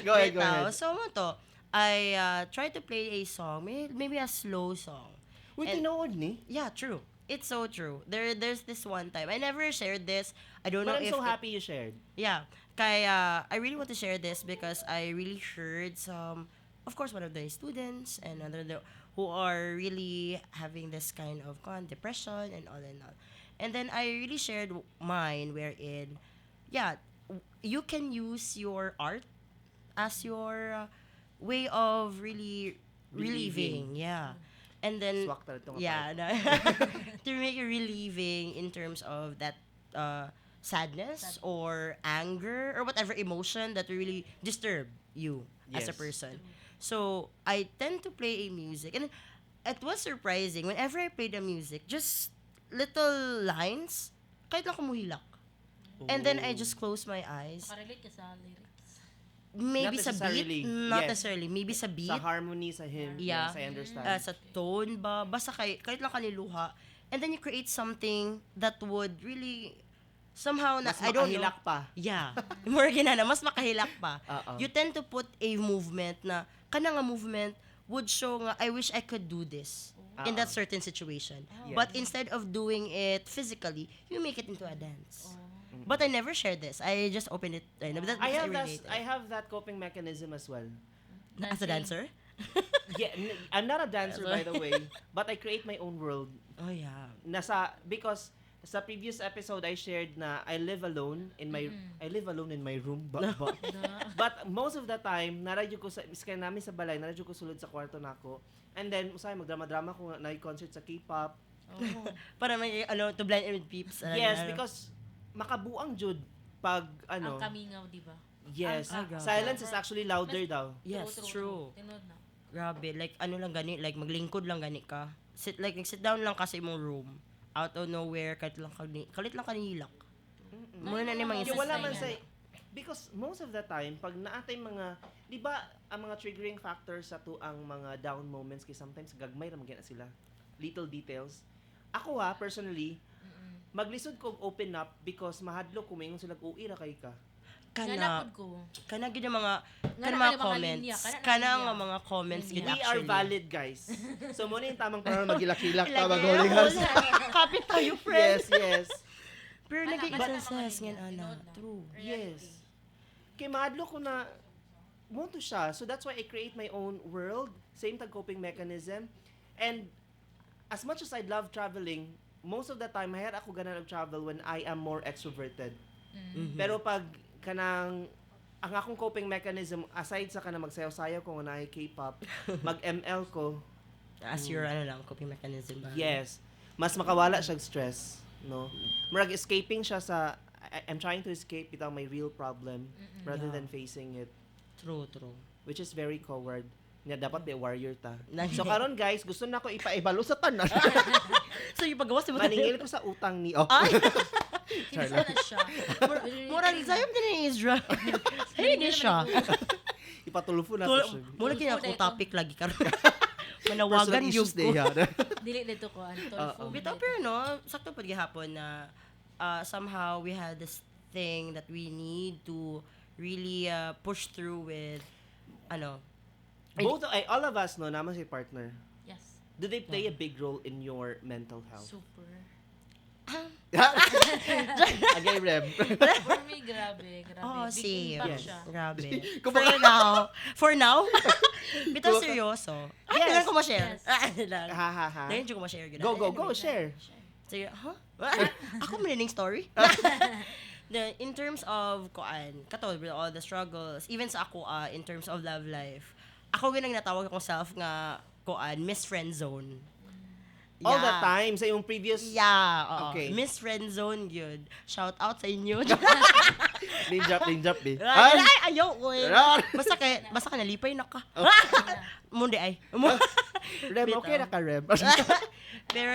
Go ahead. So mo to, I try to play a song, maybe a slow song. Uy, And- tinood ni. Yeah, true. It's so true. There's this one time. I never shared this. I don't know But I'm if so happy you shared. yeah. Kaya I really want to share this because I really heard some, of course, one of the students and who are really having this kind of depression and all and all. And then I really shared mine wherein, yeah, you can use your art as your way of really relieving. Yeah. And then, Swak talaga itong yeah, no, to make you relieving in terms of that sadness or anger or whatever emotion that really disturb you as a Yes. person. So I tend to play a music, and it was surprising whenever I play the music, just little lines, kahit lang kumuhilak. And then I just close my eyes. Makarelate ka sa lyrics. Maybe Not sa necessarily, beat, not yes. necessarily. Maybe sa beat, Sa harmony, sa hymn. Yeah. Yes, I understand. sa tone ba, basta kahit lang kaniluha. And then you create something that would really somehow Mas I don't know. makahilak pa. Yeah. More ginana, mas makahilak pa. Oo. You tend to put a movement na kanang movement would show nga I wish I could do this in that certain situation. Yes. But instead of doing it physically, you make it into a dance. But I never shared this. I just opened it. That I have that. related. I have that coping mechanism as well. As a dancer? Yeah, I'm not a dancer by the way, but I create my own world. Oh yeah. Because sa previous episode I shared na I live alone in my room but most of the time naradyo ko sa miskan namin sa balay, naradyo ko sulod sa kwarto nako. And then usay magdrama-drama ko na concert sa K-pop. Para may to blend in with peeps. Yes, because makabuang jud pag Ang kamingaw, di ba? yes, Ang- silence is actually louder daw. Yes, true. Tinod na. Grabe, lang gani, maglingkod lang gani ka. Sit down lang kasi imong room. Out of nowhere, kalit lang kanilak. Muna na ni mga Yung wala Insist man na sa yan. because most of the time pag naatay mga di ba ang mga triggering factors sa ang mga down moments kay sometimes gagmay ra man sila little details. Ako personally maglisod ko og open up because mahadlo ko mingon sila uwi ra kay ka. Kana Ganapod ko. gyud mga Nga na mga kayo mga comments. linya, kana na Kana linya. nga mga comments We gyud We are actually. valid guys. So mo yung tamang para magilak-hilak Like, pa maghulingas. Kapit tayo, friend. Yes. Pero Ana, naging basta success mga linya, ngin ana. tinod na. True. Yes. Kay mahadlo ko na mo to siya. So that's why I create my own world, same tag coping mechanism. And as much as I love traveling, most of the time mahir ako gana travel when I am more extroverted. Mhm. Pero pag kanang ang akong coping mechanism aside sa kanang magsayaw-sayaw ko nga na K-pop, mag-ML ko. As your coping mechanism ba? Yes. Mas makawala siya stress, no? Murag escaping siya sa I'm trying to escape without my real problem rather Yeah. than facing it, True. which is very coward. Nga dapat may warrior ta. Nag- So karon guys, gusto na ko ipaibalo sa tanan. So yung paggawa sa Maningil ko sa utang ni Ay! Kinsa na siya. Murag sayop din ni Israel. Hey, di siya. Ipatulfo na to siya. Mula kina ako topic lagi karon. Personal Manawagan yung issues day, ha? Dili dito ko an tolfo. Bitaw pero no, sakto pud gihapon na somehow we had this thing that we need to really push through with Both, all of us, no, naman si partner. Yes. Do they play a big role in your mental health? Super. Again, Reb. For me, grabe. Oh, Big see. impact Yes. siya. Grabe. Kumbaga- For now? Bitaw seryoso. Yes. Kailan ko ma-share? Yes. Ha, ha, ha. Dahil ko ma-share. Go, share. Sige, Ako meaning story? In terms of katulad with all the struggles, even sa ako in terms of love life, ako ginang natawag akong self nga Miss Friend Zone. All the time, sa yung previous... Yeah, oo. Okay. Miss Friend Zone yun. Shout out sa inyo. Name drop, eh. Ay, ayaw, uy. Rar! Basta ka nalipay na ka. Mundi ay. Reb, okay na ka, Reb. Pero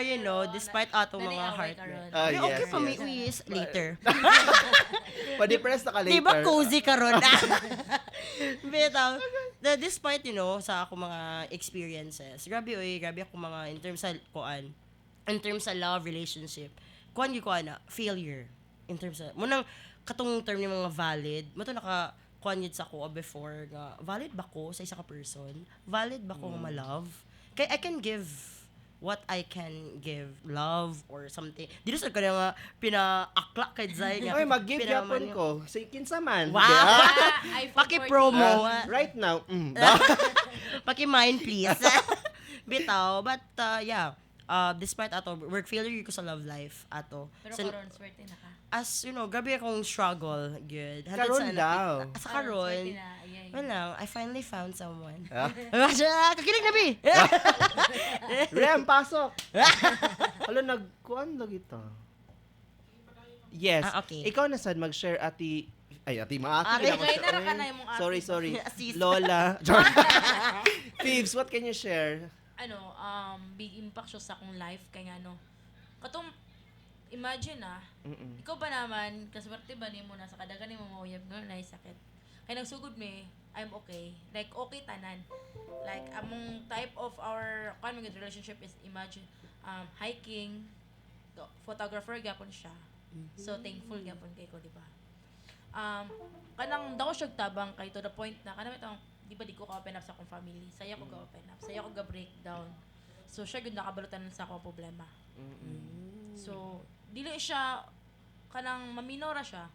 despite atong mga heartbreak. Okay yes, pa yes. we is later. Pa-depress na ka later. Di ba cozy ka ron? Bitaw. Despite, sa ako mga experiences, grabe ako mga in terms sa love relationship, failure. In terms sa, munang katong term ni mga valid, mato kuan sa ko before nga, valid ba ko sa isa ka person? Valid ba ko nga ma-love? Kaya I can give what I can give, love or something. Dito sa kanya nga, pina-akla kay Zay nga. Oy, mag-give yapon ko. Sa kinsa man. Wow! Paki-promo. Right now. Paki-mind, please. Bitaw. But, despite work failure ko sa love life, Pero karon swerte na ka. As, grabe akong struggle, good. Karon daw. Sa karon, Swerte na. Ayay. wala, I finally found someone. Ah? Kakinig na, Bi! Rem, pasok! Hala, nagkuhan lagi ta. Yes. Okay. Ikaw na sad mag-share ati maati. Ari, Ginagawa kay siya. nara ka Oy, na yung mong ati. Sorry. Sis. Lola. Thieves, what can you share? Big impact siya sa akong life. Kaya katong, imagine Mm-mm. ikaw ba naman, kaswerte ba ni mo na sa kadagan ni mo mauyab nga na sakit. Kaya nagsugod me, I'm okay. Like, okay tanan. Like, among type of our relationship is, imagine, hiking, photographer gapon siya. So, thankful gapon kay ko, di ba? Kanang daw siya tabang kay to the point na, kanang itong, di ba di ko ka-open up sa akong family. Saya ko ka-open up. Saya ko ka-breakdown. So, siya good nakabalutan sa akong problema. So, dili siya, kanang maminora siya.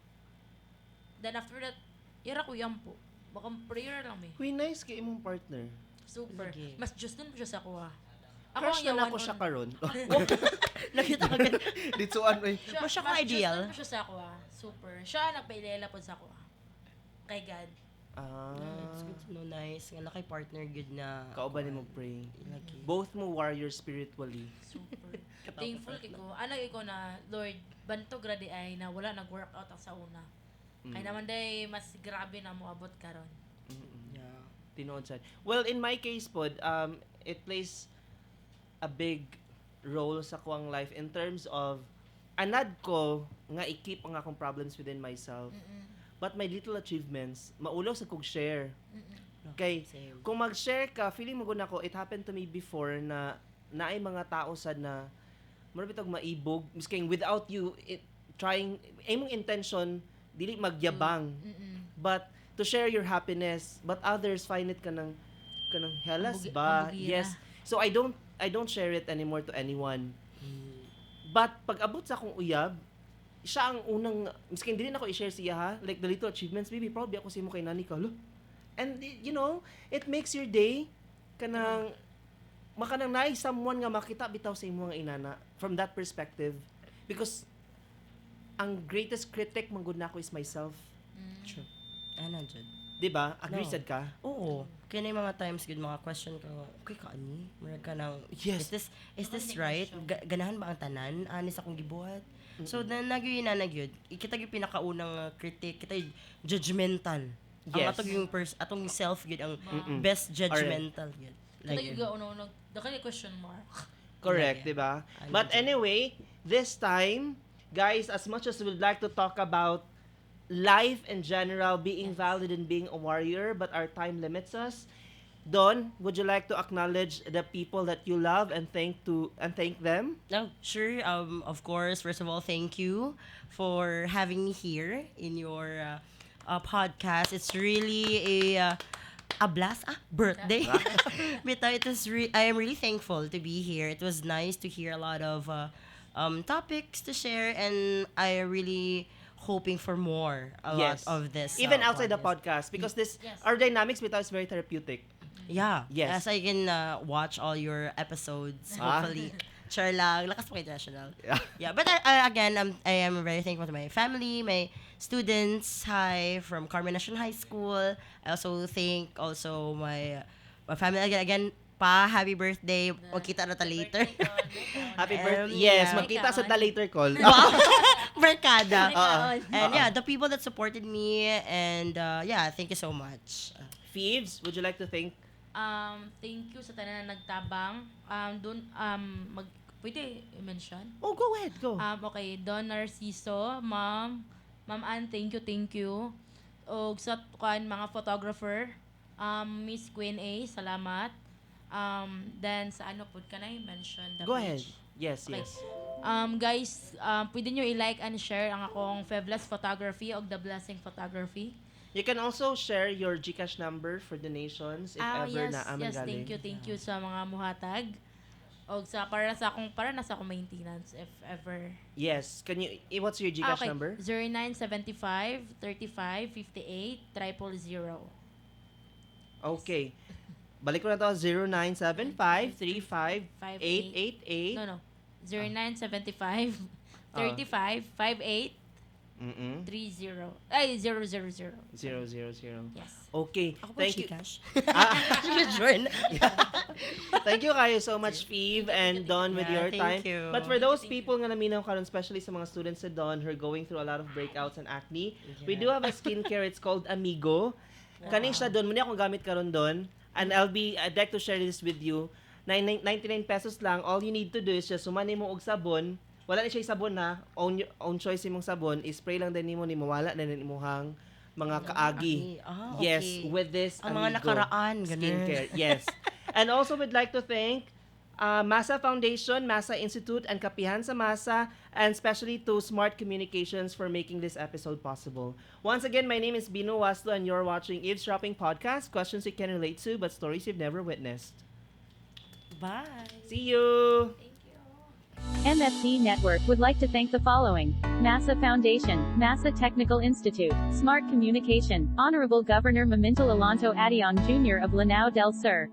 Then after that, ira ko yampo. Baka prayer lang Huy, nice kay imong partner. Super. Sige. Mas just nun po siya sa kuha. Crush na ako siya karon. Nakita ka ganun. Ditsuan, oy. Mas siya ka ideal. Mas just nun po siya sa kuha. Super. Siya nagpailela po sa kuha. Kay God. It's good to know, nice. Nga na kay partner, good na. Kauban mo pray. Lagi. Both mo warrior spiritually. Super. Thankful kay ko. Ano ko na, Lord, banto gradi ay na wala nag-workout ang sa una. Kaya naman day mas grabe na mo abot karon. Yeah. Tinuod sad. Well, in my case pod, it plays a big role sa kuang life in terms of anad ko nga i-keep ang akong problems within myself. But my little achievements, maulaw sa kog share. Kay Same. kung mag-share ka, feeling mo guna ko, it happened to me before na naay mga tao sad na mura bitog maibog, misking without you trying, imong intention dili magyabang. But to share your happiness, but others find it kanang helas ba? Ambugira. Yes. So I don't share it anymore to anyone. But pag abot sa akong uyab, siya ang unang, miskin dili na ko i-share siya ha, like the little achievements, baby, proud ako sa imo kay nani ka. And it makes your day kanang makanang naay someone nga makita bitaw sa imo nga inana from that perspective, because ang greatest critic man gud nako is myself. True. Ano, Jud? Diba? Agree No. sad ka? Oo. Kaya na yung mga times, good mga question ka, okay ka ani? Mura ka nang, Yes. is this right? Ganahan ba ang tanan? Anis akong gibuhat? So, nagyo yun na nagyod. Kita yung pinakaunang critic, kita yung judgmental. Ang Yes. atong self yun, ang Mm-mm. best judgmental yun. Like, Like, yung uno-uno, daka yung question mark. Correct, Yeah. diba? Ano But dyan? anyway, this time, Guys, as much as we'd like to talk about life in general, being valid and being a warrior, but our time limits us. Don, would you like to acknowledge the people that you love and thank them? No, sure. Of course, first of all, thank you for having me here in your podcast. It's really a blast birthday. But I am really thankful to be here. It was nice to hear a lot of topics to share, and I really hoping for more lot Yes. of this. Even outside the podcast. podcast, because this Yes. our dynamics with us is very therapeutic. Yeah. Yes. As I can watch all your episodes, Ah. hopefully. Sure lang. Lakas po international. Yeah. Yeah, but again, I am very thankful to my family, my students. Hi, from Carmen National High School. I also thank also my family again. Pa, happy birthday. Magkita na ta later. Happy birthday. Yeah. Yes, magkita sa the later call. Barkada. Oo. And yeah, the people that supported me, and yeah, thank you so much. Phoebes, would you like to thank? Thank you sa tanan na nagtabang. Pwede i-mention? Oh, go ahead, go. Okay, Don Narciso, Ma'am Ann, thank you. O sa kuan mga photographer, Miss Queen A, salamat. Then sa ano pud ka na mention the Go ahead. page. Yes, Okay. yes. Guys, pwede nyo i-like and share ang akong Fevlas Photography o The Blessing Photography. You can also share your GCash number for donations if ever na aman yes, galing. thank you sa mga muhatag. O sa para na sa akong maintenance if ever. Yes. Can you what's your GCash Okay, number? 0975 35 58 000. Okay. Balik ko na to 0975 35 888. No. 0975 Ah. 35 58 Mm. 30. Ay, 000. 000. Yes. Okay. Ako po, Thank you. Gcash. Ah, Join. thank you kayo so much, Phoebe and Don, with Yeah, your thank time. you. But for those people nga naminaw karon, especially sa mga students sa Don who are going through a lot of breakouts and acne, we do have a skincare. It's called Amigo. Kaning siya Don, muna akong gamit karon Don. And I'd like to share this with you. 99 pesos lang. All you need to do is just sumani mo og sabon. Wala na siya sabon na. Own choice imong sabon. I-spray lang din nimo ni mawala na imuhang mga kaagi. Ah, Yes, okay. with this Ang mga Amigo nakaraan, ganun. skincare. Yes. And also we'd like to thank Masa Foundation, Masa Institute, and Kapihan sa Masa, and especially to Smart Communications for making this episode possible. Once again, my name is Eavesdropping Waslo, and you're watching Eavesdropping Podcast, questions you can relate to, but stories you've never witnessed. Bye. See you! MFD Network would like to thank the following: NASA Foundation, NASA Technical Institute, Smart Communication, Honorable Governor Mamintal Alonto Adiong Jr. of Lanao del Sur.